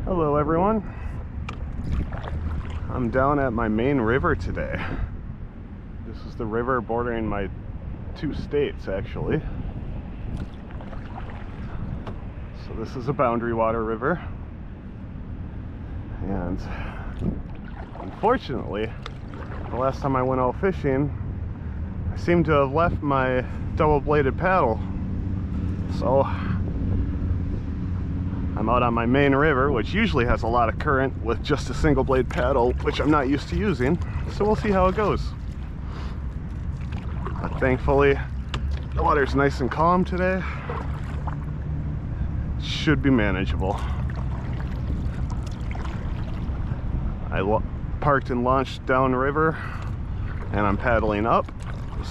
Hello everyone. I'm down at my main river today. This is the river bordering my two states actually. So this is a boundary water river. And unfortunately, the last time I went out fishing, I seem to have left my double-bladed paddle. So I'm out on my main river, which usually has a lot of current, with just a single blade paddle, which I'm not used to using. So we'll see how it goes. But thankfully, the water's nice and calm today. It should be manageable. I parked and launched downriver, and I'm paddling up.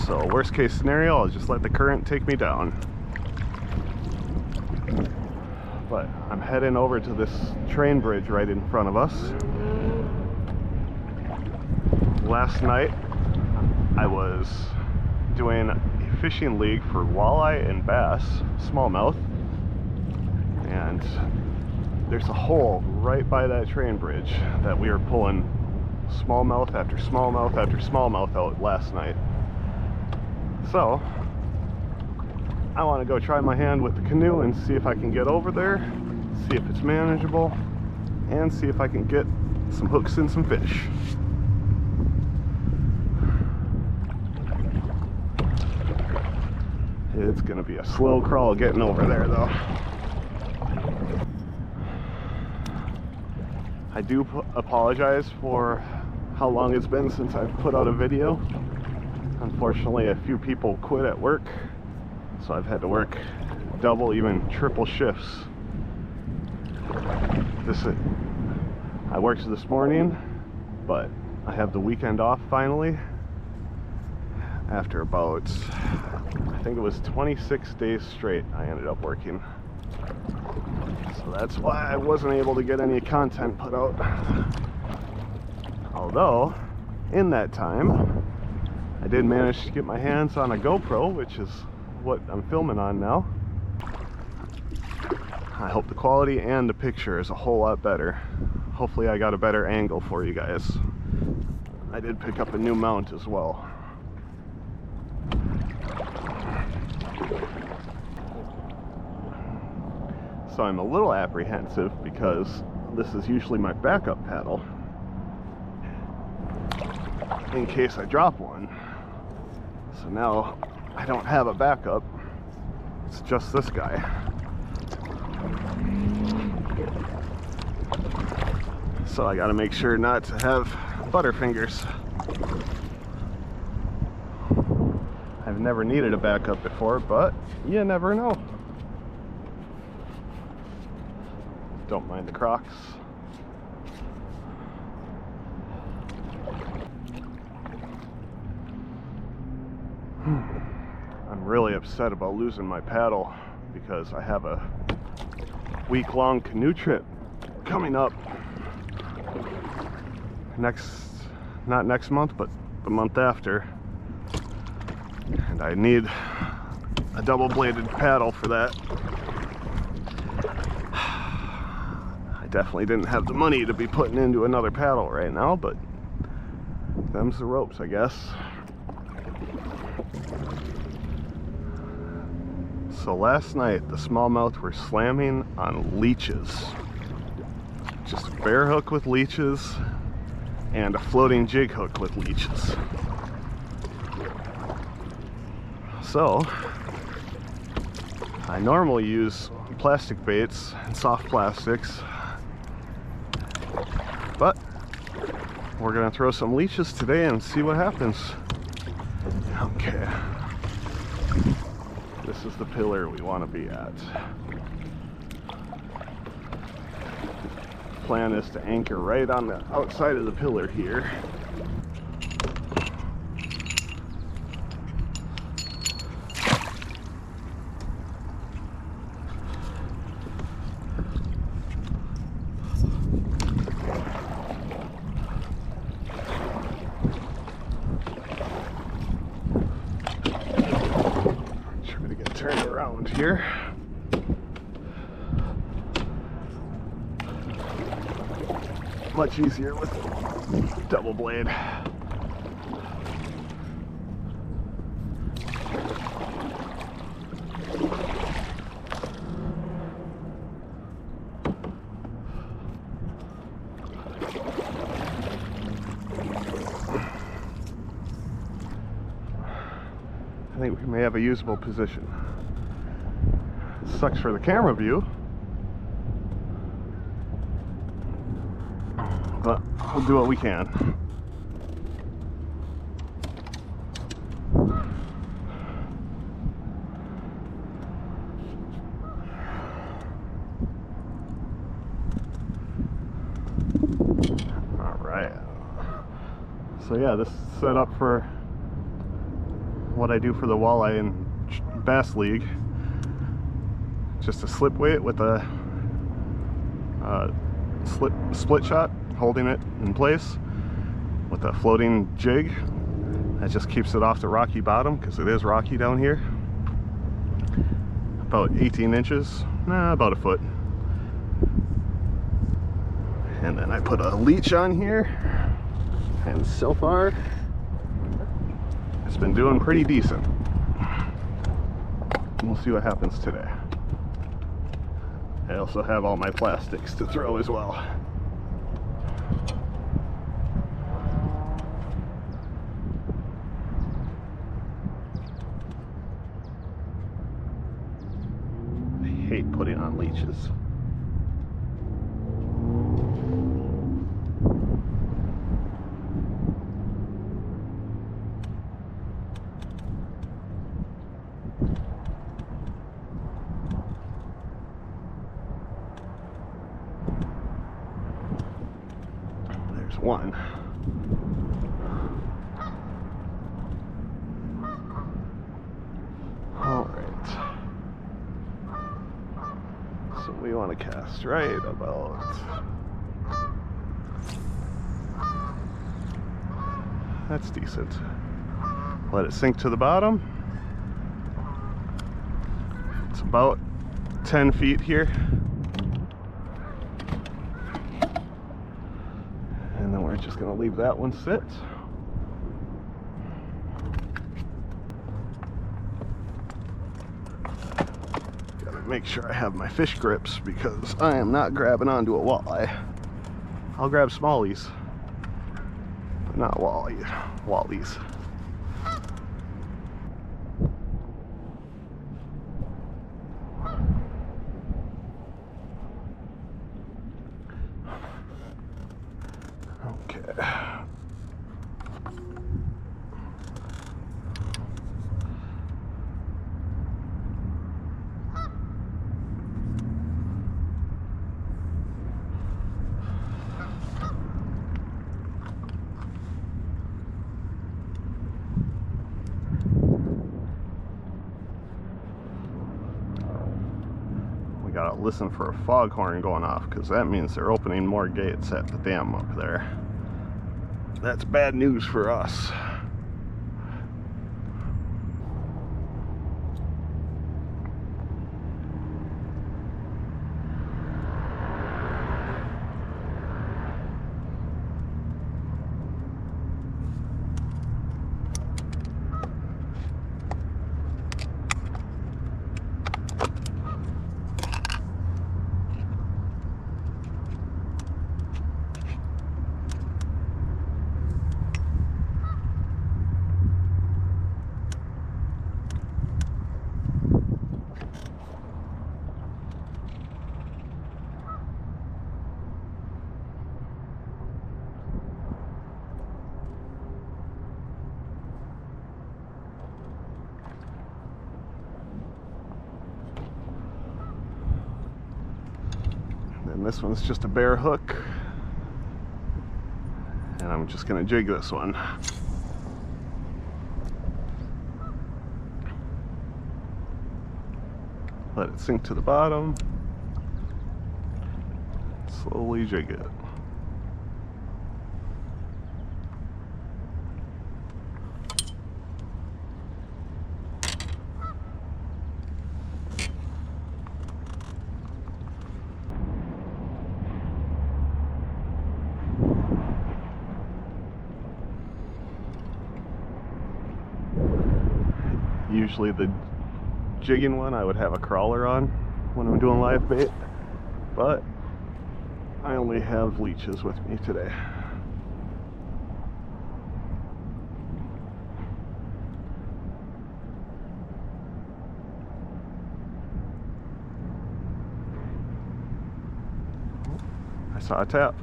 So worst case scenario, I'll just let the current take me down. But I'm heading over to this train bridge right in front of us. Last night I was doing a fishing league for walleye and bass, smallmouth, and there's a hole right by that train bridge that we were pulling smallmouth after smallmouth after smallmouth out last night. So I want to go try my hand with the canoe and see if I can get over there, see if it's manageable, and see if I can get some hooks and some fish. It's going to be a slow crawl getting over there though. I do apologize for how long it's been since I've put out a video. Unfortunately, a few people quit at work, so I've had to work double, even triple shifts. I worked this morning, but I have the weekend off finally. After about, I think it was 26 days straight, I ended up working. So that's why I wasn't able to get any content put out. Although, in that time, I did manage to get my hands on a GoPro, which is what I'm filming on now. I hope the quality and the picture is a whole lot better. Hopefully I got a better angle for you guys. I did pick up a new mount as well. So I'm a little apprehensive because this is usually my backup paddle in case I drop one. So now I don't have a backup, it's just this guy. So I gotta make sure not to have butterfingers. I've never needed a backup before, but you never know. Don't mind the Crocs. I'm really upset about losing my paddle because I have a week-long canoe trip coming up not next month, but the month after, and I need a double-bladed paddle for that. I definitely didn't have the money to be putting into another paddle right now, but them's the ropes, I guess. So last night the smallmouth were slamming on leeches. Just a bare hook with leeches and a floating jig hook with leeches. So I normally use plastic baits and soft plastics, but we're gonna throw some leeches today and see what happens. Okay. This is the pillar we want to be at. Plan is to anchor right on the outside of the pillar here. Try to get turned around here. much easier with double blade. I think we may have a usable position. Sucks for the camera view, but we'll do what we can. All right. So yeah, this is set up for what I do for the walleye and bass league. Just a slip weight with a split shot holding it in place with a floating jig that just keeps it off the rocky bottom, because it is rocky down here. About 18 inches, about a foot. And then I put a leech on here, and so far it's been doing pretty decent. We'll see what happens today. I also have all my plastics to throw as well. I hate putting on leeches. One. All right. So we want to cast right about. That's decent. Let it sink to the bottom. It's about 10 feet here. And then we're just going to leave that one sit. Gotta make sure I have my fish grips, because I am not grabbing onto a walleye. I'll grab smallies, but not wallies. Okay. We gotta listen for a foghorn going off, because that means they're opening more gates at the dam up there. That's bad news for us. And this one's just a bare hook, and I'm just gonna jig this one. Let it sink to the bottom, slowly jig it. Usually the jigging one I would have a crawler on when I'm doing live bait, but I only have leeches with me today. I saw a tap.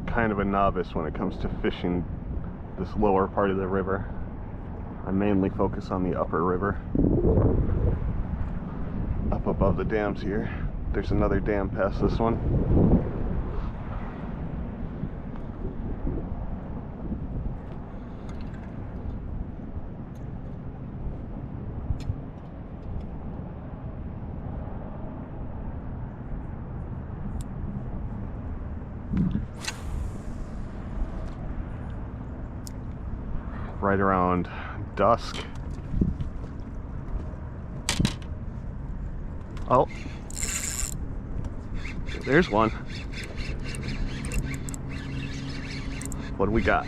Kind of a novice when it comes to fishing this lower part of the river. I mainly focus on the upper river. Up above the dams here. There's another dam past this one. Right around dusk. Oh, there's one. What do we got?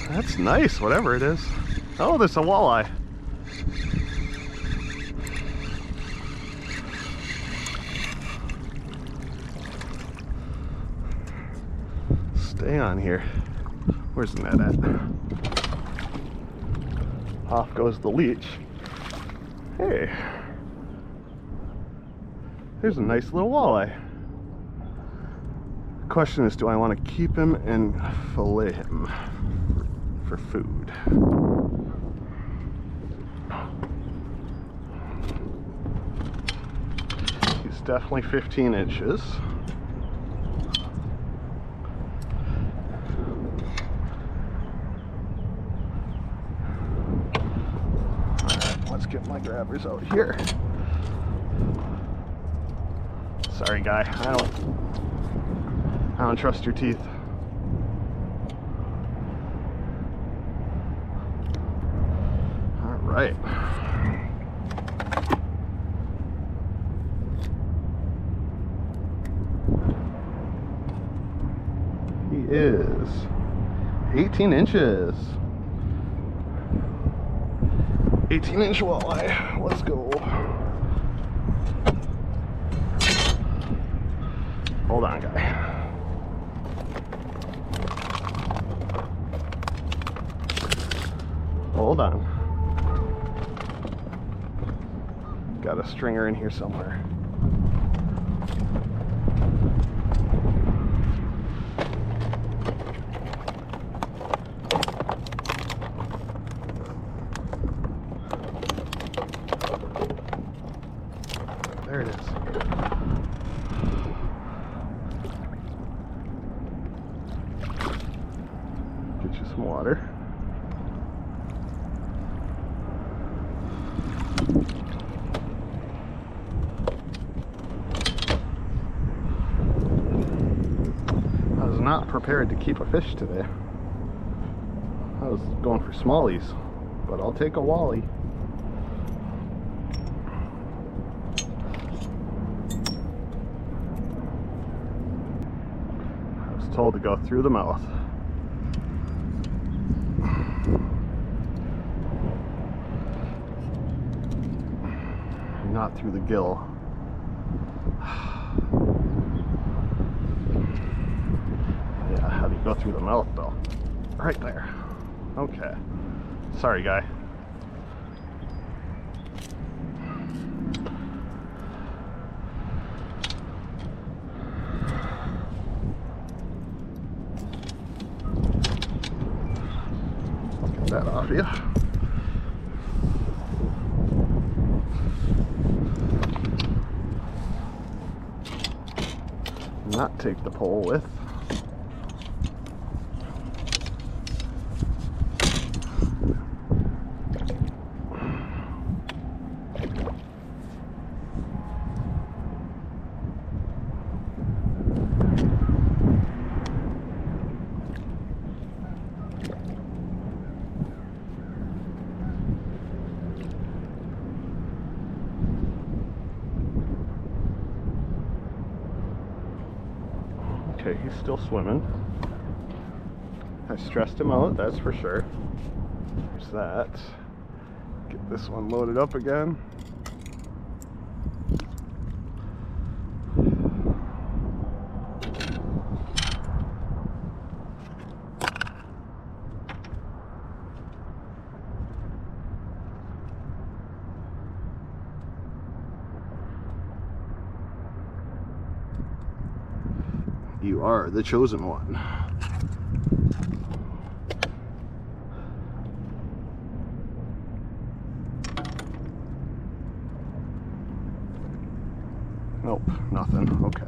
That's nice, whatever it is. Oh, there's a walleye. Stay on here. Where's the net at? Off goes the leech. Hey, there's a nice little walleye. Question is, do I want to keep him and fillet him for food? He's definitely 15 inches. Get my grabbers out here. Sorry, guy. I don't trust your teeth. All right. He is 18 inches. 18-inch walleye. Let's go. Hold on, guy. Hold on. Got a stringer in here somewhere. There it is. Get you some water. I was not prepared to keep a fish today. I was going for smallies, but I'll take a Wallie. Told to go through the mouth. Not through the gill. Yeah, how do you go through the mouth though? Right there. Okay. Sorry, guy. That off you. Not take the pole with. Okay, he's still swimming. I stressed him out, that's for sure. There's that. Get this one loaded up again. You are the chosen one. Nope, nothing. Okay.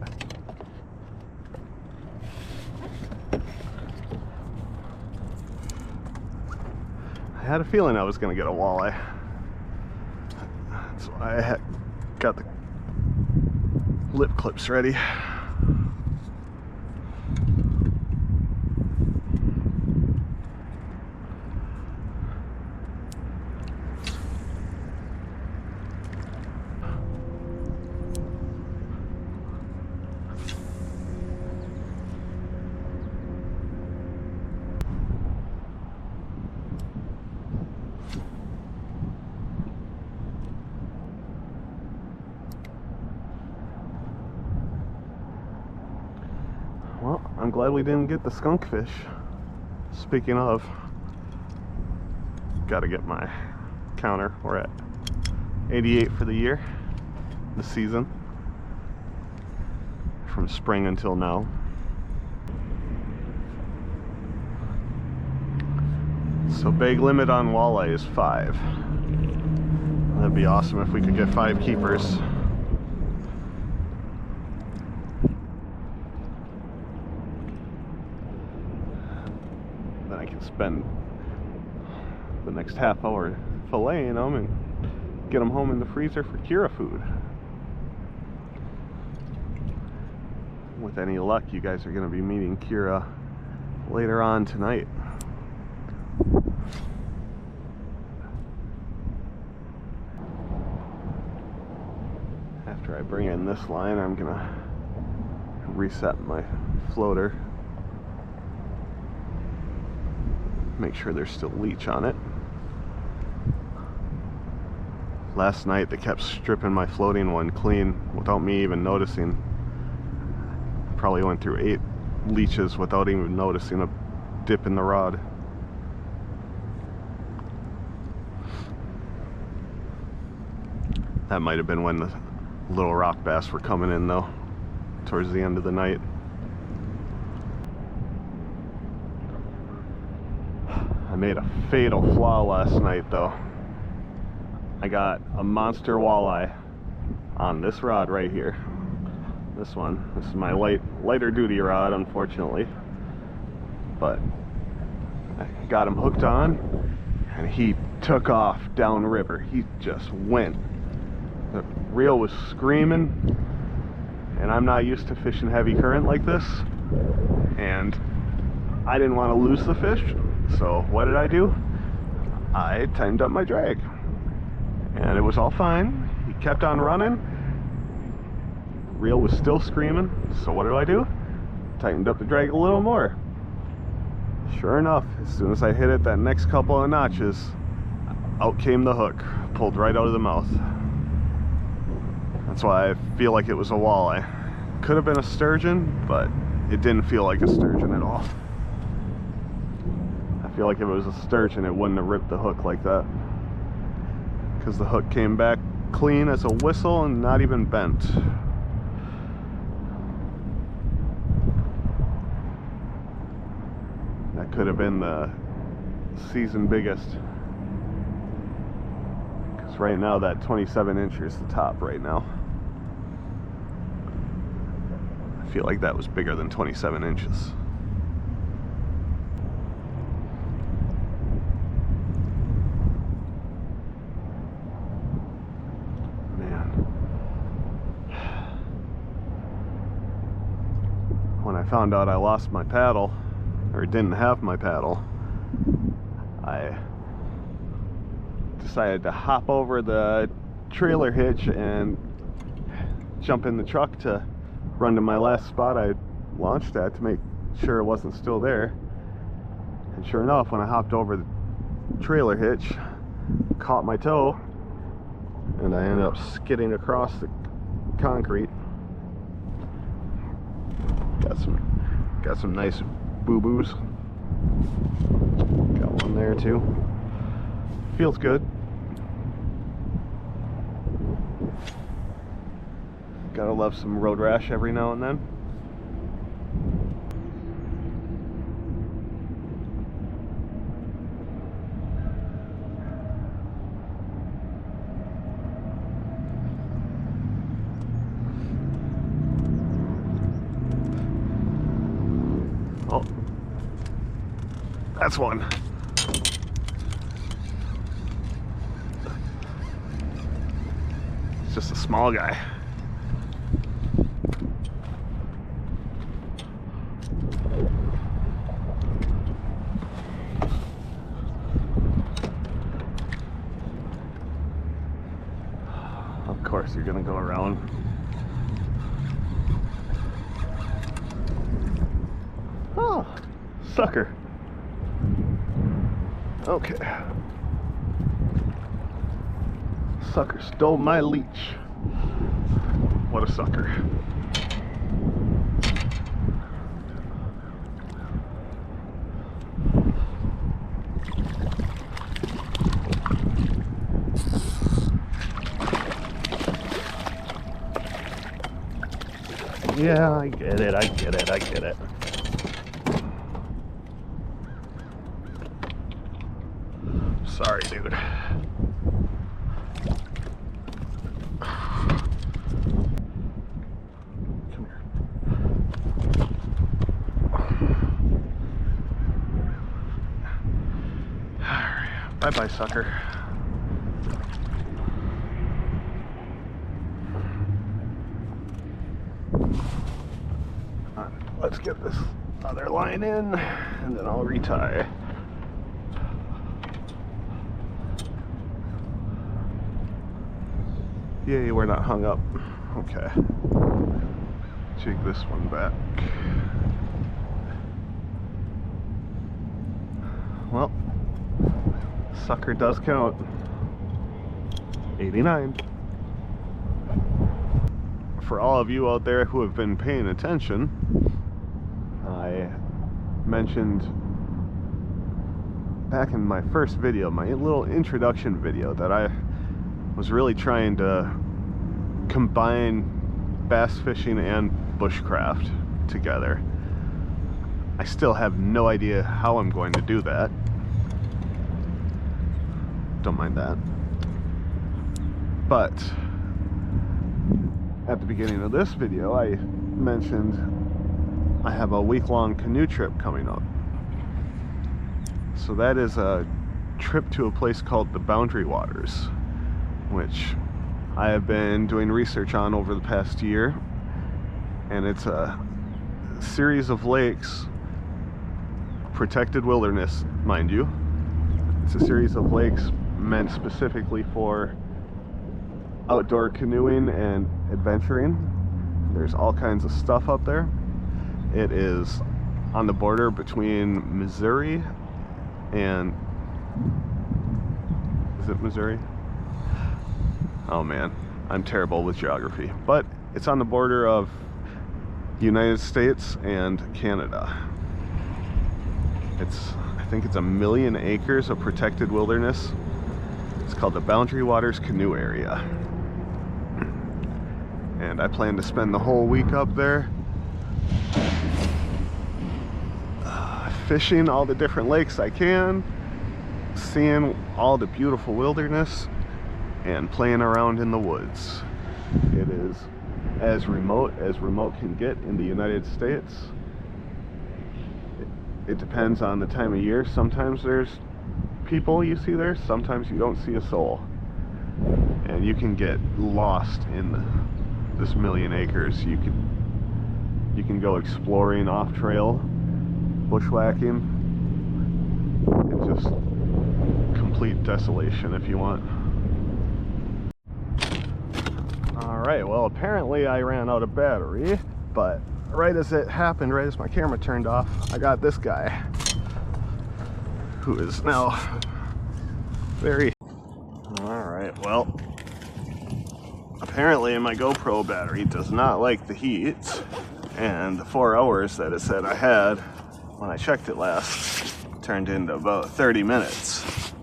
I had a feeling I was going to get a walleye. So I got the lip clips ready. Well, I'm glad we didn't get the skunk fish. Speaking of, gotta get my counter. We're at 88 for the year, the season, from spring until now. So bag limit on walleye is 5. That'd be awesome if we could get 5 keepers. Then I can spend the next half hour filleting them and get them home in the freezer for Kira food. With any luck, you guys are going to be meeting Kira later on tonight. After I bring in this line, I'm going to reset my floater. Make sure there's still leech on it. Last night they kept stripping my floating one clean without me even noticing. Probably went through 8 leeches without even noticing a dip in the rod. That might have been when the little rock bass were coming in though, towards the end of the night. I made a fatal flaw last night though. I got a monster walleye on this rod right here. This one. This is my lighter duty rod, unfortunately. But I got him hooked on and he took off downriver. He just went. The reel was screaming, and I'm not used to fishing heavy current like this, and I didn't want to lose the fish. So what did I do? I tightened up my drag, and it was all fine. He kept on running. Reel was still screaming. So what do? Tightened up the drag a little more. Sure enough, as soon as I hit it that next couple of notches, out came the hook. Pulled right out of the mouth. That's why I feel like it was a walleye. Could have been a sturgeon, but it didn't feel like a sturgeon at all. I feel like if it was a sturgeon, it wouldn't have ripped the hook like that, because the hook came back clean as a whistle and not even bent. That could have been the season biggest, because right now that 27 inch is the top right now. I feel like that was bigger than 27 inches. When I found out I lost my paddle, or didn't have my paddle, I decided to hop over the trailer hitch and jump in the truck to run to my last spot I launched at to make sure it wasn't still there. And sure enough, when I hopped over the trailer hitch, caught my toe, and I ended up skidding across the concrete. Got some nice boo-boos. Got one there too. Feels good. Gotta love some road rash every now and then. Oh, that's one. It's just a small guy. Of course you're gonna go around. Oh, sucker. Okay. Sucker stole my leech. What a sucker. Yeah, I get it, I get it, I get it. Sorry, dude. Come here. Alright, bye-bye, sucker. Let's get this other line in, and then I'll retie. Yay, we're not hung up. Okay. Take this one back. Well, sucker does count. 89. For all of you out there who have been paying attention, I mentioned back in my first video, my little introduction video, that I was really trying to combine bass fishing and bushcraft together. I still have no idea how I'm going to do that. Don't mind that. But at the beginning of this video, I mentioned I have a week-long canoe trip coming up. So that is a trip to a place called the Boundary Waters, which I have been doing research on over the past year. And it's a series of lakes, protected wilderness, mind you. It's a series of lakes meant specifically for outdoor canoeing and adventuring. There's all kinds of stuff up there. It is on the border between Missouri and, is it Missouri? Oh man, I'm terrible with geography. But it's on the border of the United States and Canada. I think it's 1 million acres of protected wilderness. It's called the Boundary Waters Canoe Area. And I plan to spend the whole week up there fishing all the different lakes I can, seeing all the beautiful wilderness, and playing around in the woods. It is as remote can get in the United States. It depends on the time of year. Sometimes there's people you see there, sometimes you don't see a soul. And you can get lost in this 1 million acres. You can go exploring off trail, bushwhacking, and just complete desolation if you want. Alright, well apparently I ran out of battery, but right as it happened, right as my camera turned off, I got this guy who is now very... Alright, well, apparently my GoPro battery does not like the heat, and the 4 hours that it said I had when I checked it last turned into about 30 minutes.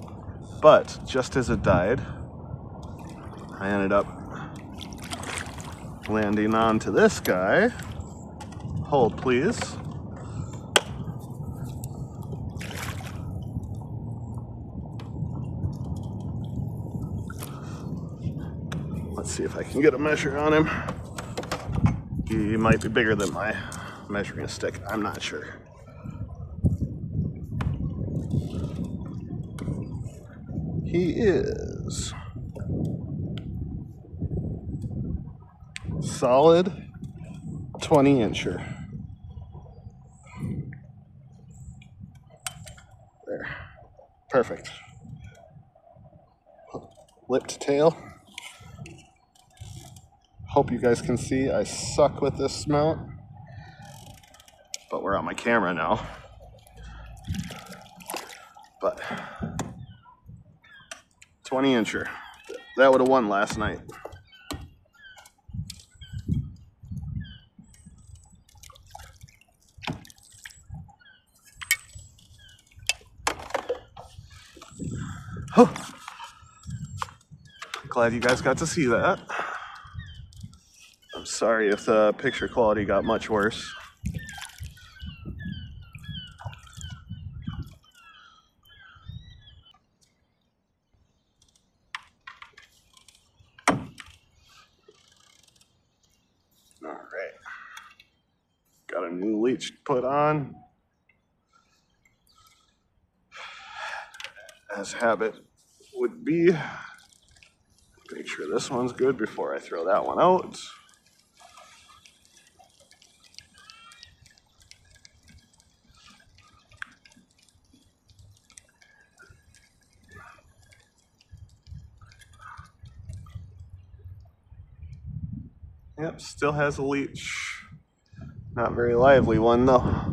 But just as it died, I ended up landing onto this guy. Hold, please. Let's see if I can get a measure on him. He might be bigger than my measuring stick. I'm not sure. He is solid 20-incher. There. Perfect. Lip to tail. Hope you guys can see I suck with this mount, but we're on my camera now. But 20-incher. That would have won last night. Oh. Glad you guys got to see that. I'm sorry if the picture quality got much worse. Alright. Got a new leech put on. As habit would be, make sure this one's good before I throw that one out. Yep, still has a leech. Not very lively one though.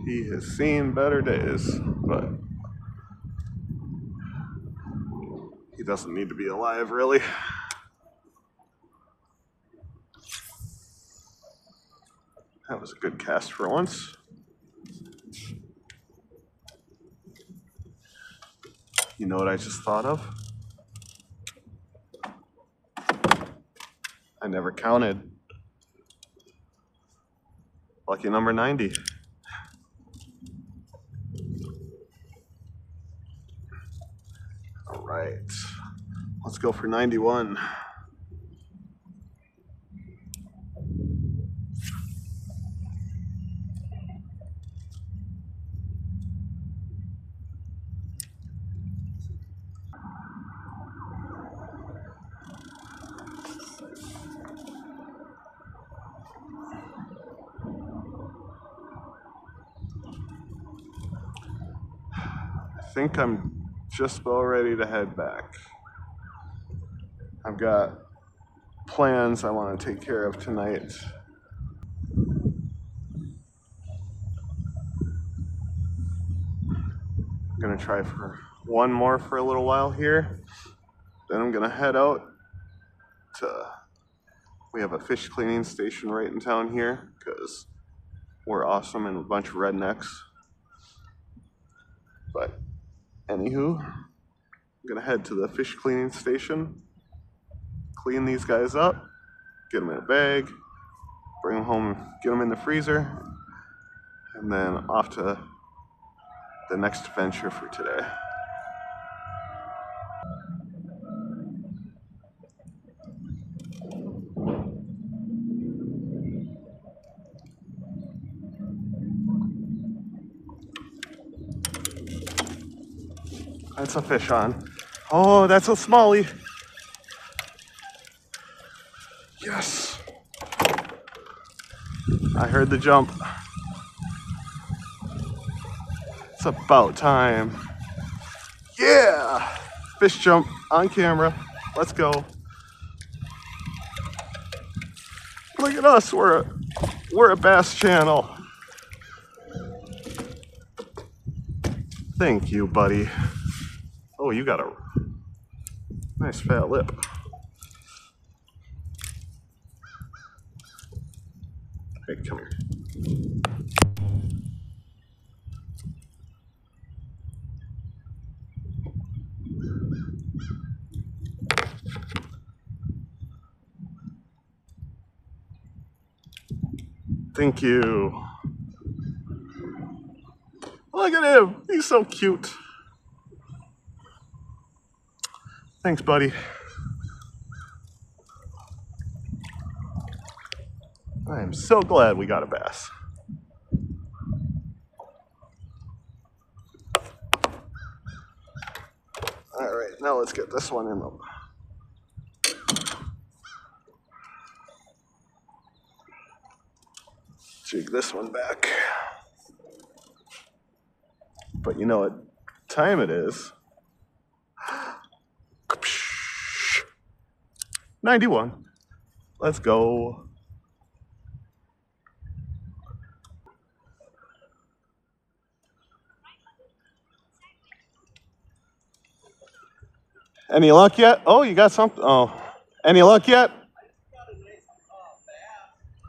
He has seen better days, but he doesn't need to be alive, really. That was a good cast for once. You know what I just thought of? I never counted. Lucky number 90. All right, let's go for 91. I think I'm just about ready to head back. I've got plans I want to take care of tonight. I'm gonna try for one more for a little while here. Then I'm gonna head out to, we have a fish cleaning station right in town here because we're awesome and a bunch of rednecks. But anywho, I'm gonna head to the fish cleaning station, clean these guys up, get them in a bag, bring them home, get them in the freezer, and then off to the next adventure for today. That's a fish on. Oh, that's a Smallie. Yes. I heard the jump. It's about time. Yeah! Fish jump on camera. Let's go. Look at us, we're a bass channel. Thank you, buddy. Oh, you got a nice fat lip. Hey, come here. Thank you. Look at him. He's so cute. Thanks, buddy. I am so glad we got a bass. All right, now let's get this one in the... Jig this one back. But you know what time it is? 91. Let's go. Any luck yet? Oh, you got something? Oh, any luck yet?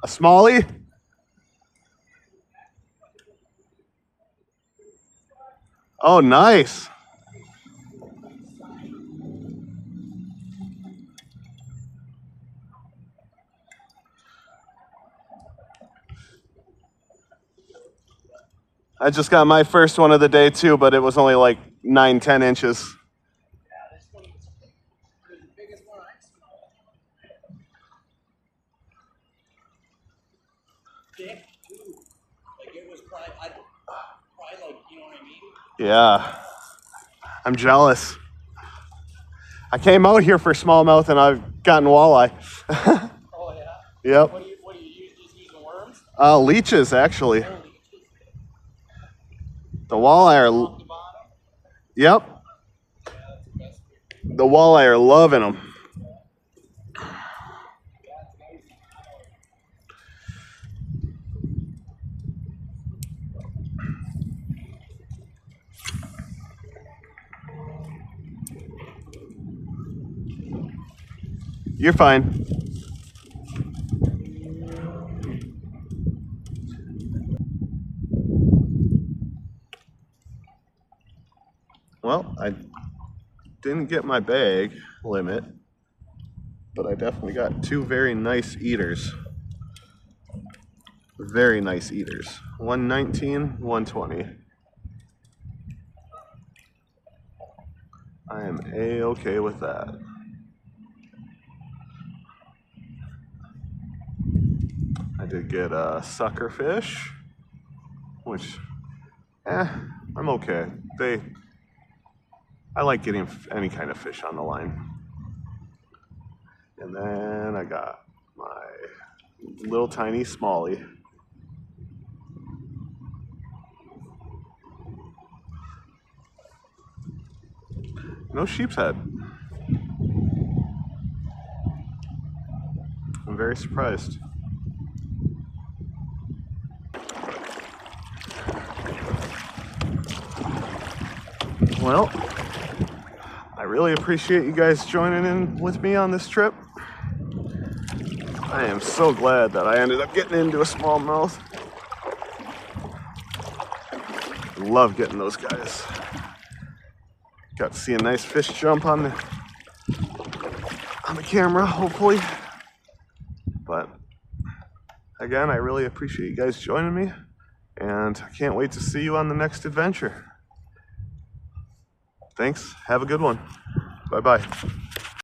A Smallie? Oh, nice. I just got my first one of the day too, but it was only like 9-10 inches. Yeah, this one was the biggest one I've seen. Thick too. Like it was probably like, you know what I mean? Yeah, I'm jealous. I came out here for smallmouth and I've gotten walleye. Oh yeah? Yep. What do you use? Just using worms? Leeches, actually. Oh, leeches. The walleye are... Off the bottom? Yep. Yeah, that's the best. The walleye are loving them. You're fine. Well, I didn't get my bag limit, but I definitely got two very nice eaters. Very nice eaters. 119, 120. I am A-okay with that. I did get a sucker fish, which, I'm okay. I like getting any kind of fish on the line. And then I got my little tiny Smallie. No sheep's head. I'm very surprised. Well, I really appreciate you guys joining in with me on this trip. I am so glad that I ended up getting into a smallmouth. Love getting those guys. Got to see a nice fish jump on the camera, hopefully. But again, I really appreciate you guys joining me, and I can't wait to see you on the next adventure. Thanks. Have a good one. Bye-bye.